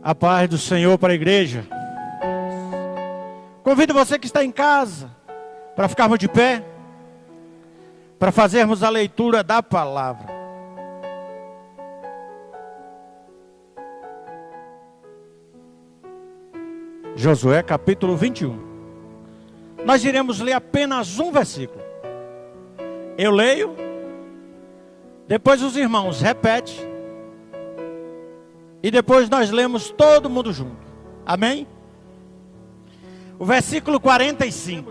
A paz do Senhor para a igreja. Convido você que está em casa para ficarmos de pé, para fazermos a leitura da palavra. Josué capítulo 21. Nós iremos ler apenas um versículo. Eu leio, depois os irmãos repetem, e depois nós lemos todo mundo junto. Amém? O versículo 45.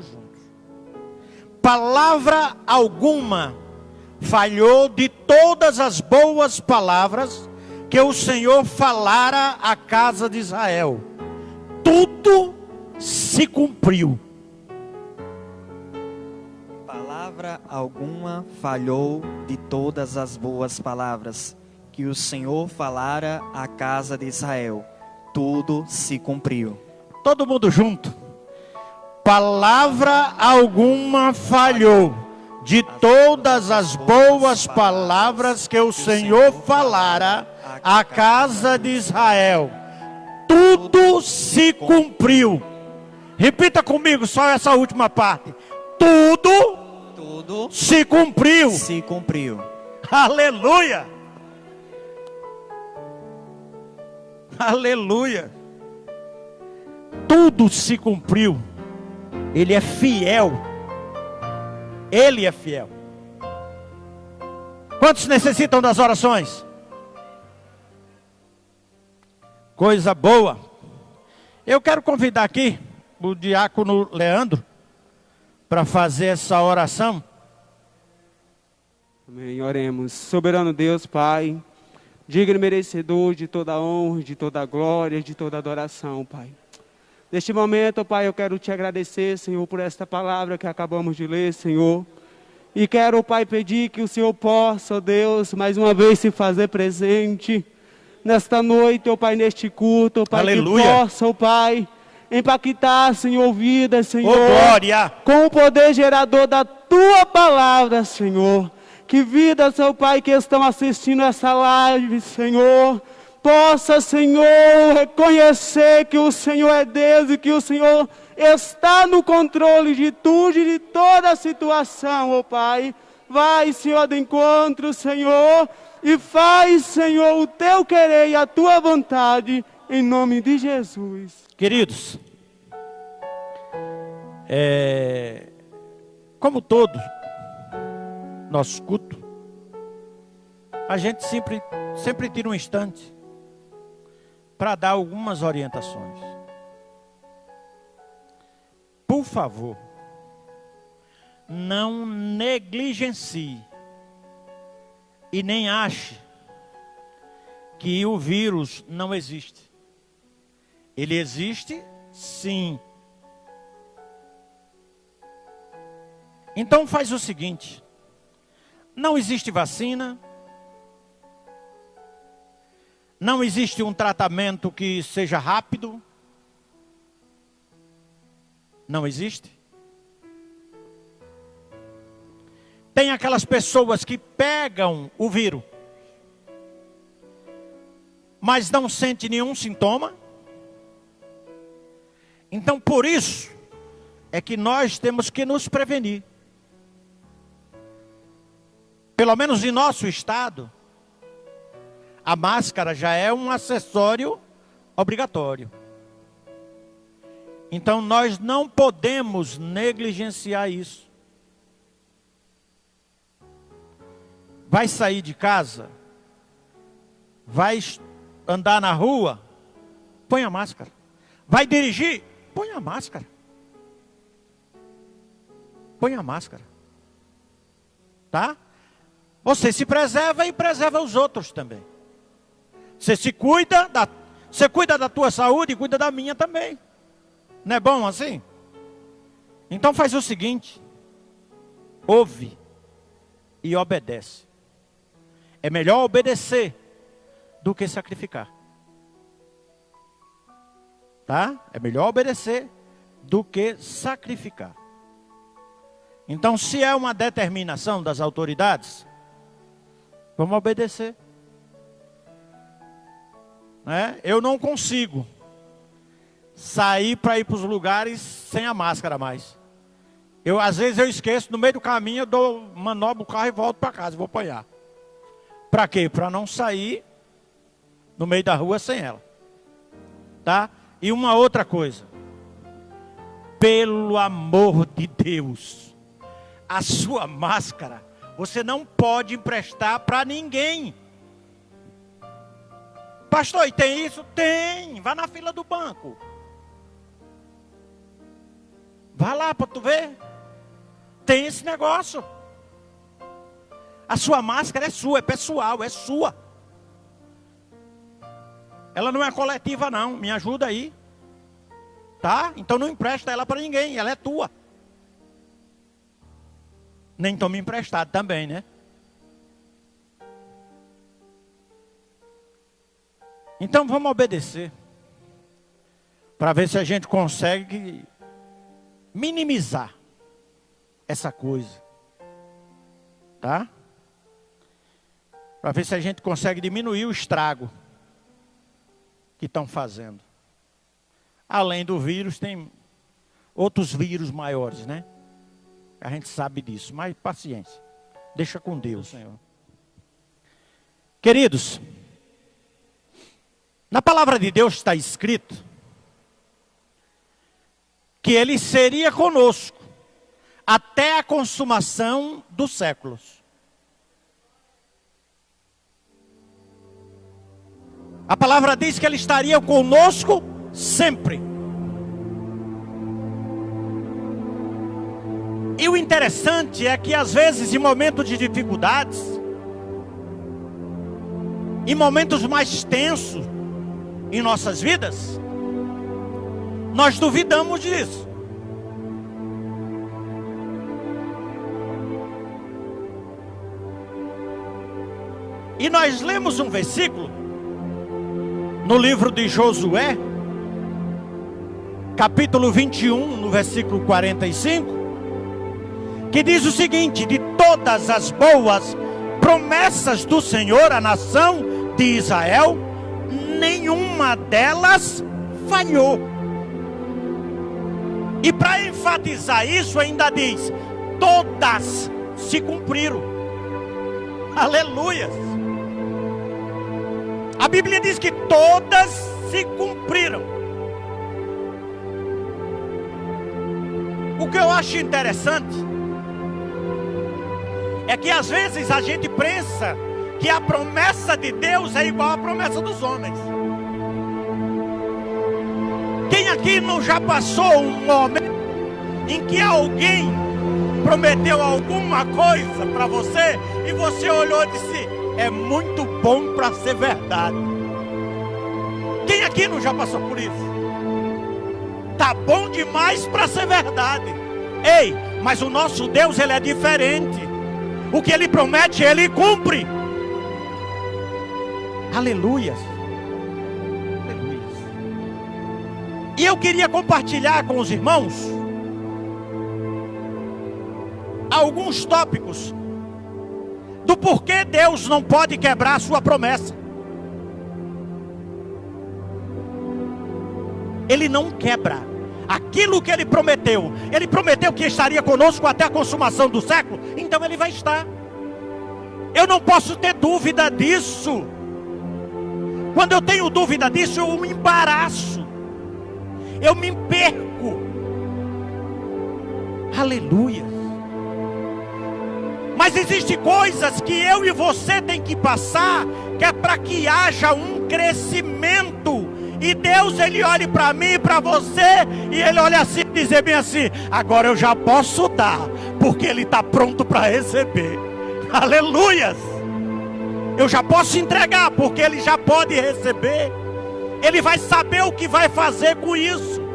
Palavra alguma falhou de todas as boas palavras que o Senhor falara à casa de Israel. Tudo se cumpriu. Palavra alguma falhou de todas as boas palavras que o Senhor falara à casa de Israel. Tudo se cumpriu. Todo mundo junto. Palavra alguma falhou de todas as boas palavras que o Senhor falara à casa de Israel. Tudo se cumpriu. Repita comigo só essa última parte. Tudo se cumpriu. Se cumpriu. Aleluia. Aleluia. Tudo se cumpriu. Ele é fiel. Ele é fiel. Quantos necessitam das orações? Coisa boa. Eu quero convidar aqui o diácono Leandro para fazer essa oração. Amém, oremos. Soberano Deus, Pai, digno e merecedor de toda a honra, de toda a glória, de toda a adoração, Pai. Neste momento, Pai, eu quero te agradecer, Senhor, por esta palavra que acabamos de ler, Senhor. E quero, Pai, pedir que o Senhor possa, ó Deus, mais uma vez se fazer presente nesta noite, ó Pai, neste culto, ó Pai. Aleluia. Que possa, ó Pai, impactar, Senhor, vidas, Senhor, glória, com o poder gerador da Tua palavra, Senhor. Que vidas, ó Pai, que estão assistindo essa live, Senhor, possa, Senhor, reconhecer que o Senhor é Deus e que o Senhor está no controle de tudo e de toda a situação, ó Pai. Vai, Senhor, de encontro, Senhor, e faz, Senhor, o Teu querer e a Tua vontade, em nome de Jesus. Queridos, como todo nosso culto, a gente sempre tira um instante para dar algumas orientações. Por favor, não negligencie e nem ache que o vírus não existe. Ele existe, sim. Então faz o seguinte: não existe vacina, não existe um tratamento que seja rápido, não existe. Tem aquelas pessoas que pegam o vírus, mas não sente nenhum sintoma. Então por isso é que nós temos que nos prevenir. Pelo menos em nosso estado, a máscara já é um acessório obrigatório. Então nós não podemos negligenciar isso. Vai sair de casa, vai andar na rua, põe a máscara. Vai dirigir, põe a máscara. Põe a máscara. Tá? Você se preserva e preserva os outros também. Você se cuida, você cuida da tua saúde e cuida da minha também. Não é bom assim? Então faz o seguinte: ouve e obedece. É melhor obedecer do que sacrificar. Tá? É melhor obedecer do que sacrificar. Então, se é uma determinação das autoridades, vamos obedecer. né? Eu não consigo sair para ir para os lugares sem a máscara mais. Às vezes eu esqueço, no meio do caminho eu manobro o carro e volto para casa, vou apanhar. Para quê? Para não sair no meio da rua sem ela. Tá? E uma outra coisa. Pelo amor de Deus, a sua máscara você não pode emprestar para ninguém. Pastor, e tem isso? Tem. Vá na fila do banco. Vá lá para tu ver. Tem esse negócio. A sua máscara é sua, é pessoal, é sua. Ela não é coletiva não, me ajuda aí. Tá? Então não empresta ela para ninguém, ela é tua. Nem tome emprestado também, né? Então vamos obedecer. Para ver se a gente consegue minimizar essa coisa. Tá? Para ver se a gente consegue diminuir o estrago que estão fazendo. Além do vírus, tem outros vírus maiores, né? A gente sabe disso, mas paciência. Deixa com Deus, Senhor. Queridos, na palavra de Deus está escrito que Ele seria conosco até a consumação dos séculos. A palavra diz que Ele estaria conosco sempre. E o interessante é que às vezes em momentos de dificuldades, em momentos mais tensos em nossas vidas, nós duvidamos disso. E nós lemos um versículo no livro de Josué, capítulo 21, no versículo 45, que diz o seguinte: de todas as boas promessas do Senhor à nação de Israel, nenhuma delas falhou. E para enfatizar isso ainda diz: todas se cumpriram. Aleluia! A Bíblia diz que todas se cumpriram. O que eu acho interessante é que às vezes a gente pensa que a promessa de Deus é igual à promessa dos homens. Quem aqui não já passou um momento em que alguém prometeu alguma coisa para você e você olhou e disse: é muito bom para ser verdade? Quem aqui não já passou por isso? Tá bom demais para ser verdade. Ei, mas o nosso Deus, Ele é diferente. O que Ele promete, Ele cumpre. Aleluias. Aleluias. E eu queria compartilhar com os irmãos alguns tópicos do porquê Deus não pode quebrar a sua promessa. Ele não quebra aquilo que Ele prometeu. Ele prometeu que estaria conosco até a consumação do século, então Ele vai estar. Eu não posso ter dúvida disso. Quando eu tenho dúvida disso, eu me embaraço, eu me perco. Aleluia. Mas existem coisas que eu e você tem que passar, que é para que haja um crescimento. E Deus, Ele olha para mim e para você, e Ele olha assim e diz bem assim: agora eu já posso dar, porque Ele está pronto para receber. Aleluias. Eu já posso entregar, porque Ele já pode receber. Ele vai saber o que vai fazer com isso.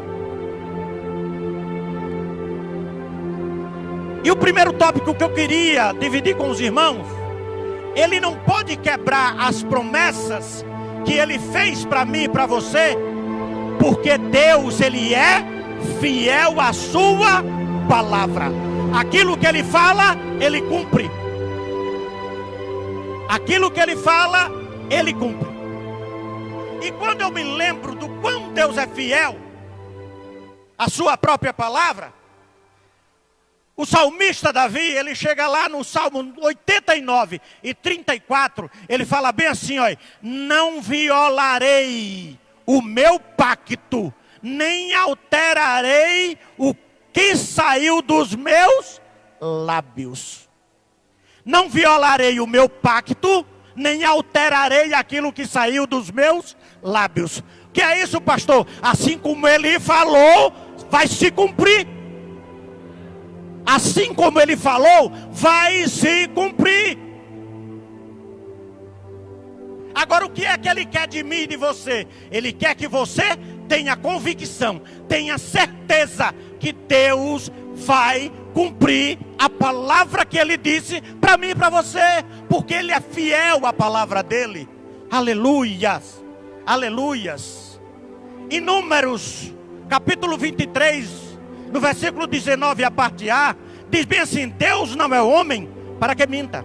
E o primeiro tópico que eu queria dividir com os irmãos: Ele não pode quebrar as promessas que Ele fez para mim e para você, porque Deus, Ele é fiel à sua palavra. Aquilo que Ele fala, Ele cumpre. Aquilo que Ele fala, Ele cumpre. E quando eu me lembro do quão Deus é fiel à sua própria palavra, o salmista Davi, ele chega lá no Salmo 89 e 34, ele fala bem assim, olha: não violarei o meu pacto, nem alterarei o que saiu dos meus lábios. Não violarei o meu pacto, nem alterarei aquilo que saiu dos meus lábios. O que é isso, pastor? Assim como ele falou, vai se cumprir. Assim como ele falou, vai se cumprir. Agora, o que é que ele quer de mim e de você? Ele quer que você tenha convicção, tenha certeza que Deus vai cumprir a palavra que ele disse para mim e para você, porque ele é fiel à palavra dele. Aleluias, aleluias. Em Números, capítulo 23, no versículo 19, a parte A, diz bem assim: Deus não é homem para que minta,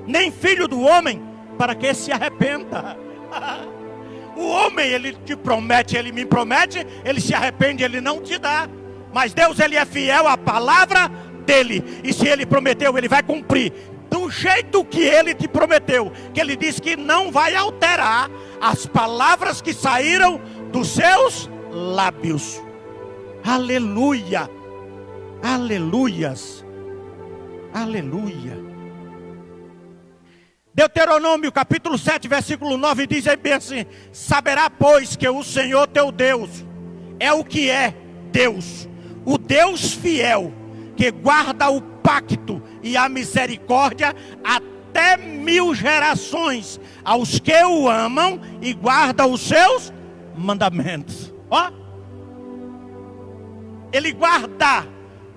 nem filho do homem para que se arrependa. O homem, ele te promete, ele me promete, ele se arrepende, ele não te dá. Mas Deus, ele é fiel à palavra dele, e se ele prometeu, ele vai cumprir do jeito que ele te prometeu, que ele disse que não vai alterar as palavras que saíram dos seus lábios. Aleluia, aleluias, aleluia. Deuteronômio capítulo 7, versículo 9 diz bem assim: saberá, pois, que o Senhor teu Deus é o que é Deus, o Deus fiel, que guarda o pacto e a misericórdia até 1000 gerações aos que o amam e guardam os seus mandamentos. Ó, ele guarda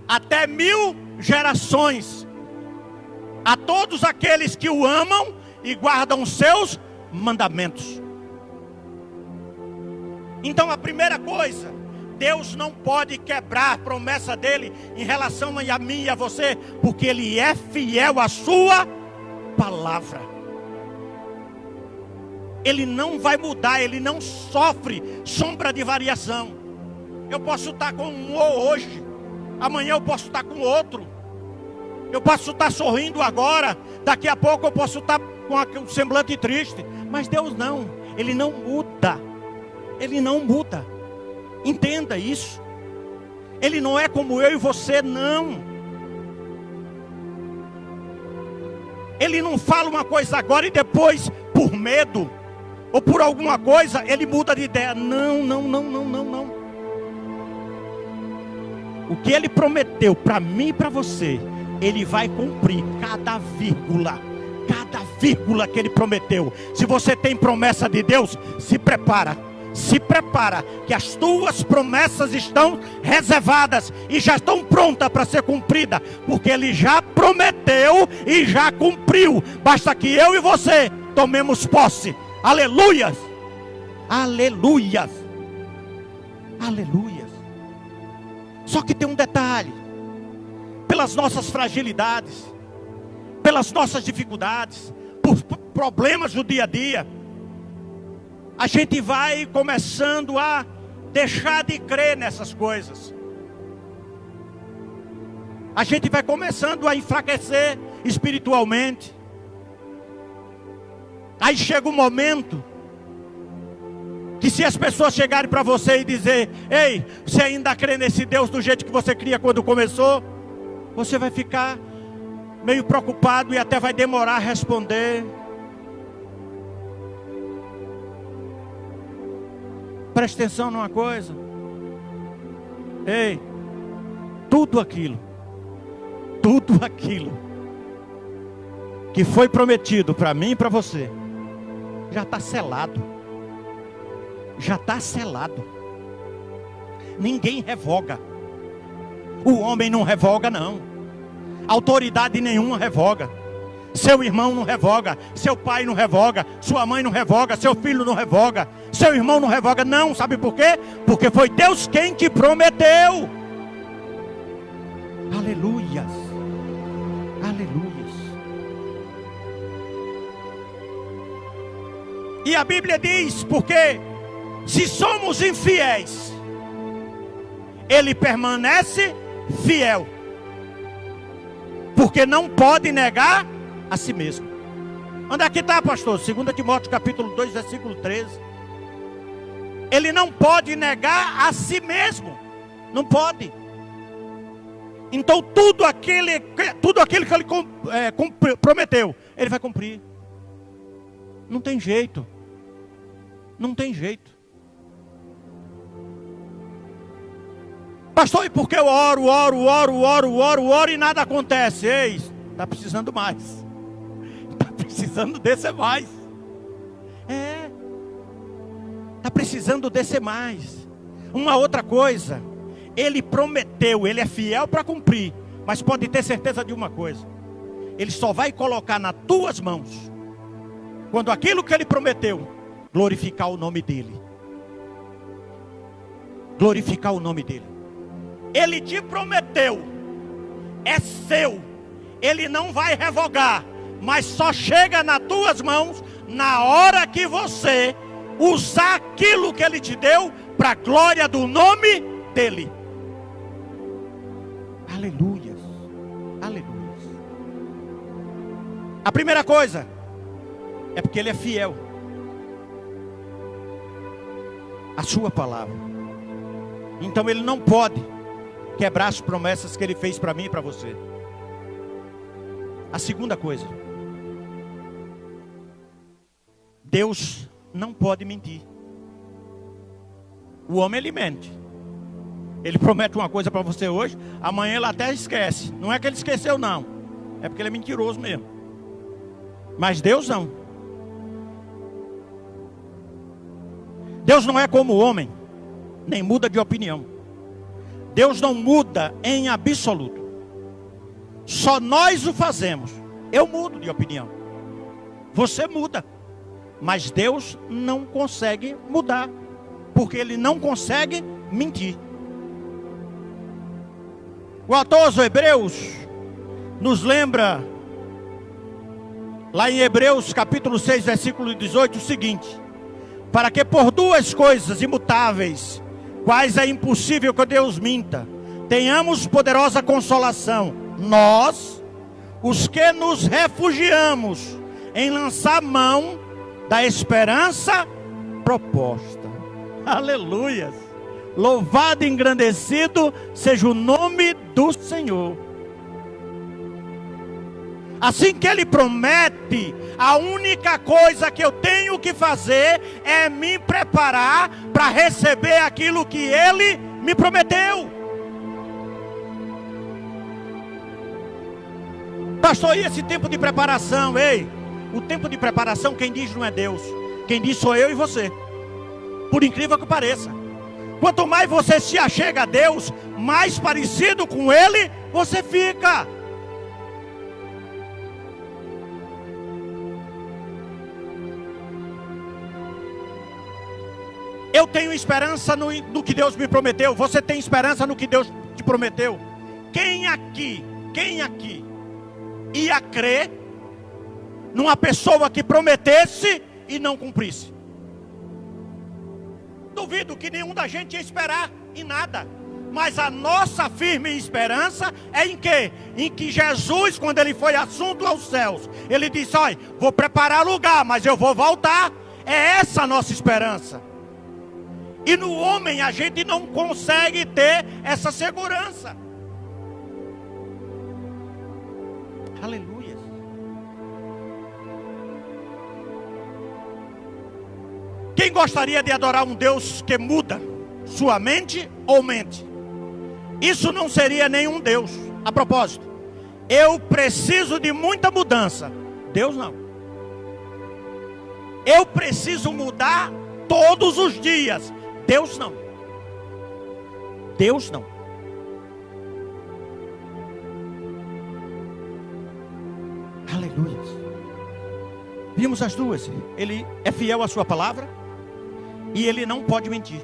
até 1000 gerações a todos aqueles que o amam e guardam os seus mandamentos. Então, a primeira coisa, Deus não pode quebrar a promessa dele em relação a mim e a você, porque ele é fiel à sua palavra. Ele não vai mudar, ele não sofre sombra de variação. Eu posso estar com um hoje, amanhã eu posso estar com outro. Eu posso estar sorrindo agora, daqui a pouco eu posso estar com um semblante triste. Mas Deus não, ele não muda. Ele não muda. Entenda isso. Ele não é como eu e você, não. Ele não fala uma coisa agora e depois, por medo ou por alguma coisa, ele muda de ideia. Não, não, não, não, não, não. O que ele prometeu para mim e para você, ele vai cumprir cada vírgula que ele prometeu. Se você tem promessa de Deus, se prepara, que as tuas promessas estão reservadas e já estão prontas para ser cumpridas, porque ele já prometeu e já cumpriu. Basta que eu e você tomemos posse. Aleluias, aleluias, aleluias. Só que tem um detalhe: pelas nossas fragilidades, pelas nossas dificuldades, por problemas do dia a dia, a gente vai começando a deixar de crer nessas coisas. A gente vai começando a enfraquecer espiritualmente. Aí chega um momento que, se as pessoas chegarem para você e dizer: ei, você ainda crê nesse Deus do jeito que você cria quando começou? Você vai ficar meio preocupado e até vai demorar a responder. Preste atenção numa coisa. Ei, tudo aquilo que foi prometido para mim e para você, já está selado. Já está selado. Ninguém revoga. O homem não revoga, não. Autoridade nenhuma revoga. Seu irmão não revoga, seu pai não revoga, sua mãe não revoga, seu filho não revoga, seu irmão não revoga, não. Sabe por quê? Porque foi Deus quem te prometeu. Aleluias, aleluias. E a Bíblia diz, porque se somos infiéis, Ele permanece fiel, porque não pode negar a si mesmo. Onde é que está, pastor? 2 Timóteo capítulo 2, versículo 13. Ele não pode negar a si mesmo. Não pode. Então tudo aquilo que ele prometeu, ele vai cumprir. Não tem jeito. Não tem jeito. Pastor, e por que eu oro e nada acontece? Ei, está precisando mais. Está precisando descer mais. Está precisando descer mais. Uma outra coisa, Ele prometeu, Ele é fiel para cumprir. Mas pode ter certeza de uma coisa: Ele só vai colocar nas tuas mãos quando aquilo que Ele prometeu glorificar o nome dEle. Glorificar o nome dEle. Ele te prometeu, é seu, Ele não vai revogar, mas só chega nas tuas mãos na hora que você usar aquilo que Ele te deu para a glória do nome dEle. Aleluias, aleluias. A primeira coisa é porque Ele é fiel à sua palavra. Então Ele não pode quebrar as promessas que Ele fez para mim e para você. A segunda coisa, Deus não pode mentir. O homem, ele mente. Ele promete uma coisa para você hoje, amanhã ele até esquece. Não é que ele esqueceu, não, é porque ele é mentiroso mesmo. Mas Deus não. Deus não é como o homem, nem muda de opinião. Deus não muda em absoluto. Só nós o fazemos. Eu mudo de opinião, você muda, mas Deus não consegue mudar, porque Ele não consegue mentir. O autor aos Hebreus nos lembra, lá em Hebreus capítulo 6, versículo 18, o seguinte: para que por duas coisas imutáveis, quais é impossível que Deus minta, tenhamos poderosa consolação, nós, os que nos refugiamos em lançar mão da esperança proposta. Aleluias! Louvado e engrandecido seja o nome do Senhor. Assim que Ele promete, a única coisa que eu tenho que fazer é me preparar para receber aquilo que Ele me prometeu. Pastor, e esse tempo de preparação? Ei, o tempo de preparação quem diz não é Deus, quem diz sou eu e você. Por incrível que pareça, quanto mais você se achega a Deus, mais parecido com Ele você fica. Eu tenho esperança no que Deus me prometeu. Você tem esperança no que Deus te prometeu? Quem aqui ia crer numa pessoa que prometesse e não cumprisse? Duvido que nenhum da gente ia esperar em nada. Mas a nossa firme esperança é em quê? Em que Jesus, quando Ele foi assunto aos céus, Ele disse: olha, vou preparar lugar, mas eu vou voltar. É essa a nossa esperança. E no homem a gente não consegue ter essa segurança. Aleluia. Quem gostaria de adorar um Deus que muda sua mente ou mente? Isso não seria nenhum Deus. A propósito, eu preciso de muita mudança. Deus não. Eu preciso mudar todos os dias. Deus não. Deus não. Aleluia. Vimos as duas. Ele é fiel à sua palavra e Ele não pode mentir.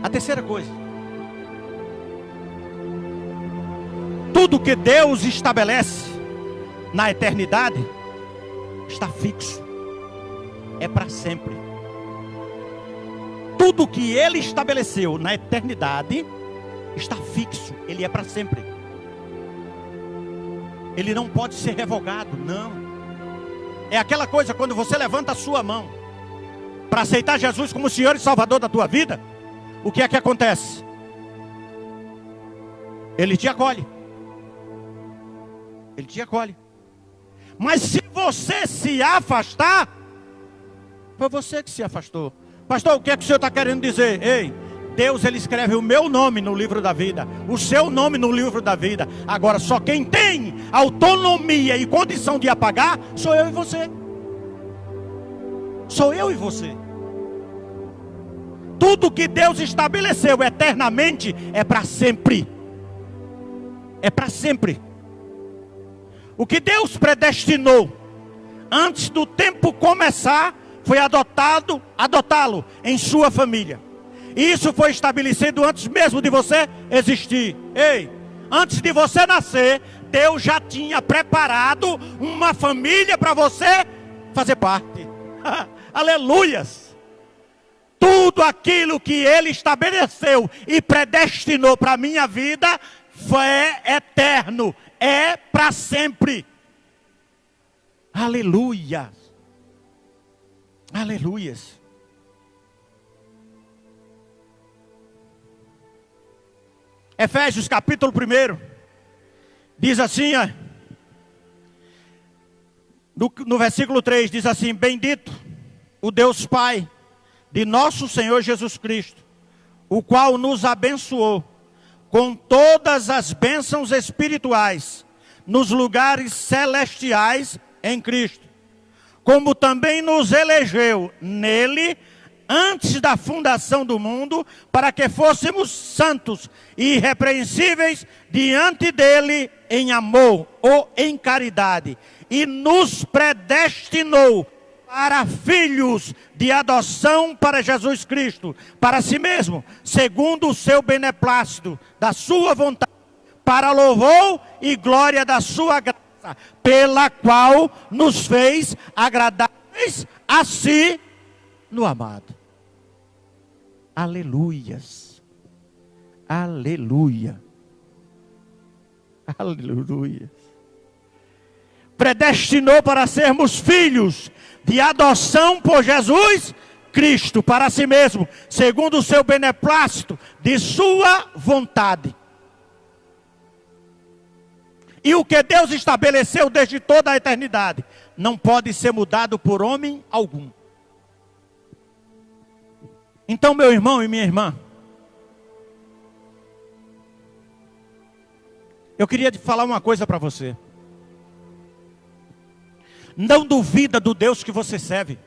A terceira coisa: tudo que Deus estabelece na eternidade está fixo. É para sempre. Tudo que Ele estabeleceu na eternidade está fixo. Ele é para sempre. Ele não pode ser revogado, não. É aquela coisa, quando você levanta a sua mão para aceitar Jesus como Senhor e Salvador da tua vida, o que é que acontece? Ele te acolhe. Ele te acolhe. Mas se você se afastar, foi você que se afastou. Pastor, o que é que o senhor está querendo dizer? Ei, Deus, Ele escreve o meu nome no livro da vida, o seu nome no livro da vida. Agora, só quem tem autonomia e condição de apagar, sou eu e você. Sou eu e você. Tudo que Deus estabeleceu eternamente é para sempre. É para sempre. O que Deus predestinou antes do tempo começar foi adotá-lo em sua família. E isso foi estabelecido antes mesmo de você existir. Ei, antes de você nascer, Deus já tinha preparado uma família para você fazer parte. Aleluias! Tudo aquilo que Ele estabeleceu e predestinou para a minha vida é eterno, é para sempre. Aleluia! Aleluias! Efésios capítulo 1 diz assim, no versículo 3 diz assim: bendito o Deus Pai de nosso Senhor Jesus Cristo, o qual nos abençoou com todas as bênçãos espirituais nos lugares celestiais em Cristo, como também nos elegeu nele antes da fundação do mundo, para que fôssemos santos e irrepreensíveis diante dele em amor ou em caridade, e nos predestinou para filhos de adoção para Jesus Cristo, para si mesmo, segundo o seu beneplácito, da sua vontade, para louvor e glória da sua graça, pela qual nos fez agradáveis a si no amado. Aleluias. Aleluia. Aleluia. Predestinou para sermos filhos de adoção por Jesus Cristo, para si mesmo, segundo o seu beneplácito, de sua vontade. E o que Deus estabeleceu desde toda a eternidade não pode ser mudado por homem algum. Então, meu irmão e minha irmã, eu queria te falar uma coisa para você. Não duvida do Deus que você serve.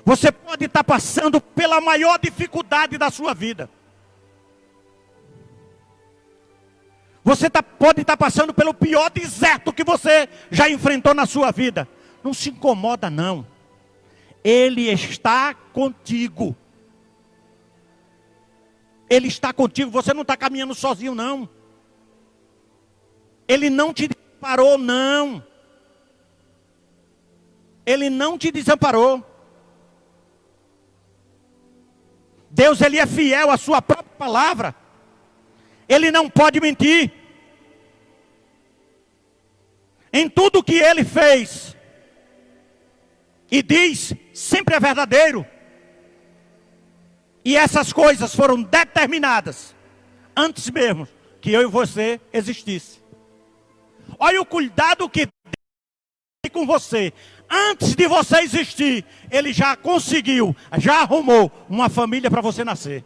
Você pode estar passando pela maior dificuldade da sua vida. Você pode estar passando pelo pior deserto que você já enfrentou na sua vida. Não se incomoda, não. Ele está contigo. Ele está contigo. Você não está caminhando sozinho, não. Ele não te desamparou, não. Ele não te desamparou. Deus, Ele é fiel à sua própria palavra. Ele não pode mentir. Em tudo que Ele fez e diz, sempre é verdadeiro. E essas coisas foram determinadas antes mesmo que eu e você existisse. Olha o cuidado que tem com você. Antes de você existir, Ele já conseguiu, já arrumou uma família para você nascer.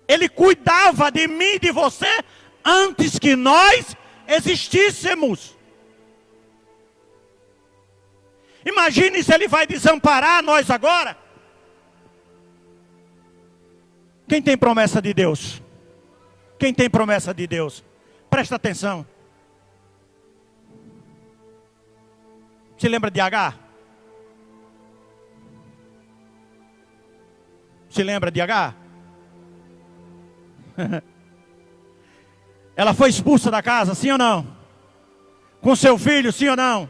Ele cuidava de mim e de você antes que nós existíssemos. Imagine se Ele vai desamparar nós agora. Quem tem promessa de Deus? Quem tem promessa de Deus? Presta atenção. Se lembra de Agar? Se lembra de Agar? Ela foi expulsa da casa, sim ou não? Com seu filho, sim ou não?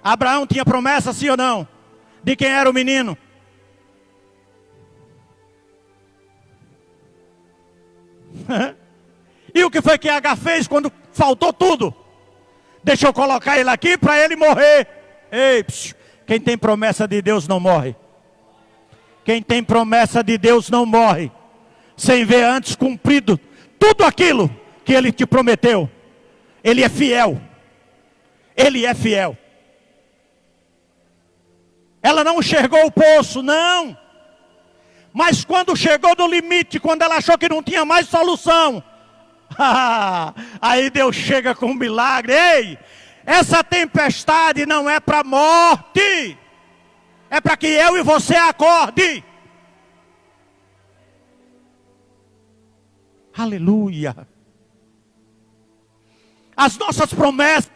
Abraão tinha promessa, sim ou não? De quem era o menino? E o que foi que Agar fez quando faltou tudo? Deixa eu colocar ele aqui para ele morrer. Ei, quem tem promessa de Deus não morre. Quem tem promessa de Deus não morre sem ver antes cumprido tudo aquilo que Ele te prometeu. Ele é fiel. Ele é fiel. Ela não enxergou o poço, não. Mas quando chegou no limite, quando ela achou que não tinha mais solução, aí Deus chega com um milagre. Ei, essa tempestade não é para morte, é para que eu e você acorde. Aleluia. As nossas promessas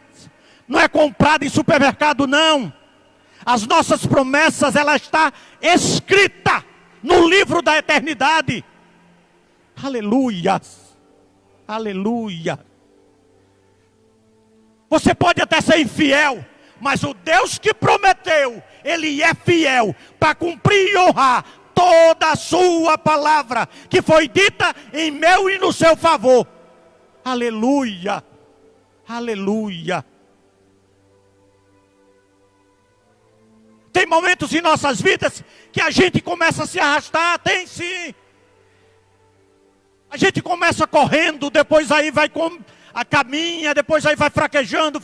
não é comprada em supermercado, não. As nossas promessas, ela está escrita no livro da eternidade. Aleluia. Aleluia. Você pode até ser infiel, mas o Deus que prometeu, Ele é fiel para cumprir e honrar toda a sua palavra que foi dita em meu e no seu favor. Aleluia. Aleluia. Tem momentos em nossas vidas que a gente começa a se arrastar, tem sim. A gente começa correndo, depois aí vai a caminha, depois aí vai fraquejando,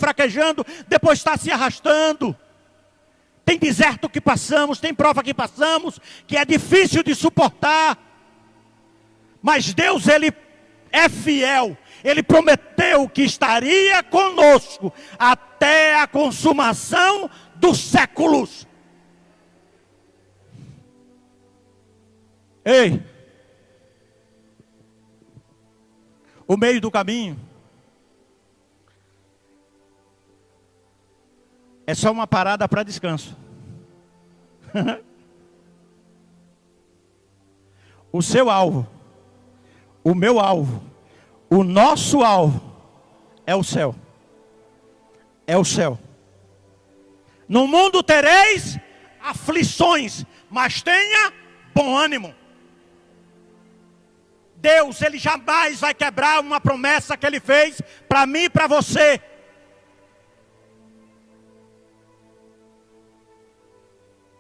depois está se arrastando. Tem deserto que passamos, tem prova que passamos, que é difícil de suportar. Mas Deus, Ele é fiel. Ele prometeu que estaria conosco até a consumação dos séculos. Ei, o meio do caminho é só uma parada para descanso. O seu alvo, o meu alvo, o nosso alvo é o céu. É o céu. No mundo tereis aflições, mas tenha bom ânimo. Deus, Ele jamais vai quebrar uma promessa que Ele fez para mim e para você.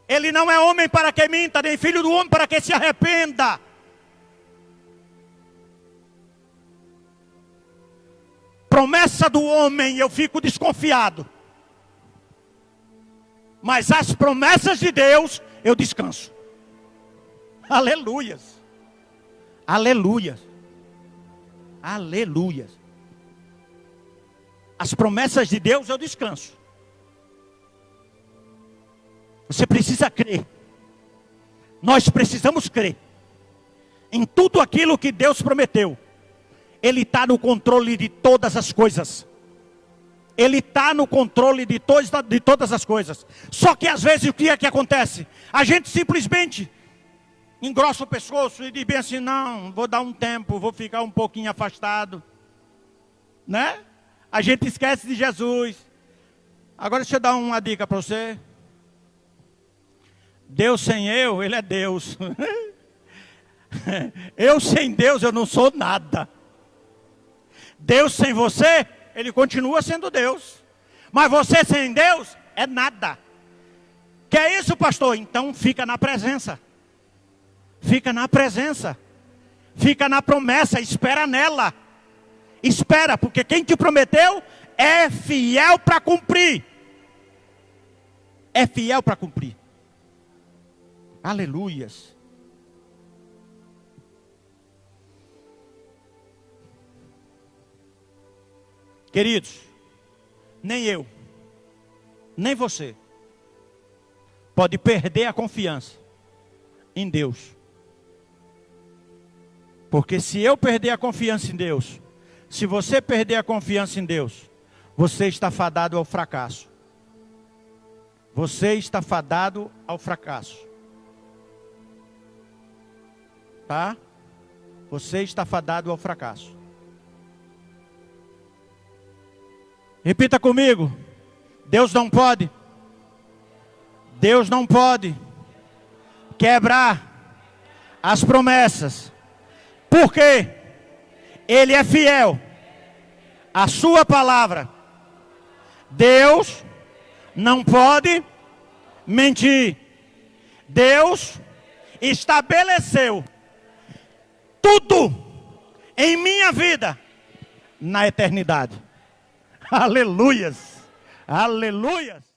Ele não é homem para que minta, nem filho do homem para que se arrependa. Promessa do homem, eu fico desconfiado. Mas as promessas de Deus, eu descanso. Aleluias. Aleluias. Aleluias. As promessas de Deus, eu descanso. Você precisa crer. Nós precisamos crer em tudo aquilo que Deus prometeu. Ele está no controle de todas as coisas. Ele está no controle de todas as coisas. Só que às vezes o que é que acontece? A gente simplesmente engrossa o pescoço e diz bem assim, não, vou dar um tempo, vou ficar um pouquinho afastado. Né? A gente esquece de Jesus. Agora deixa eu dar uma dica para você. Deus sem eu, Ele é Deus. Eu sem Deus, eu não sou nada. Deus sem você, Ele continua sendo Deus. Mas você sem Deus, é nada. Que é isso, pastor? Então fica na presença. Fica na presença. Fica na promessa, espera nela. Espera, porque quem te prometeu é fiel para cumprir. É fiel para cumprir. Aleluias. Queridos, nem eu, nem você, pode perder a confiança em Deus. Porque se eu perder a confiança em Deus, se você perder a confiança em Deus, você está fadado ao fracasso. Você está fadado ao fracasso. Tá? Você está fadado ao fracasso. Repita comigo. Deus não pode quebrar as promessas, porque Ele é fiel à sua palavra. Deus não pode mentir. Deus estabeleceu tudo em minha vida na eternidade. Aleluias, aleluias.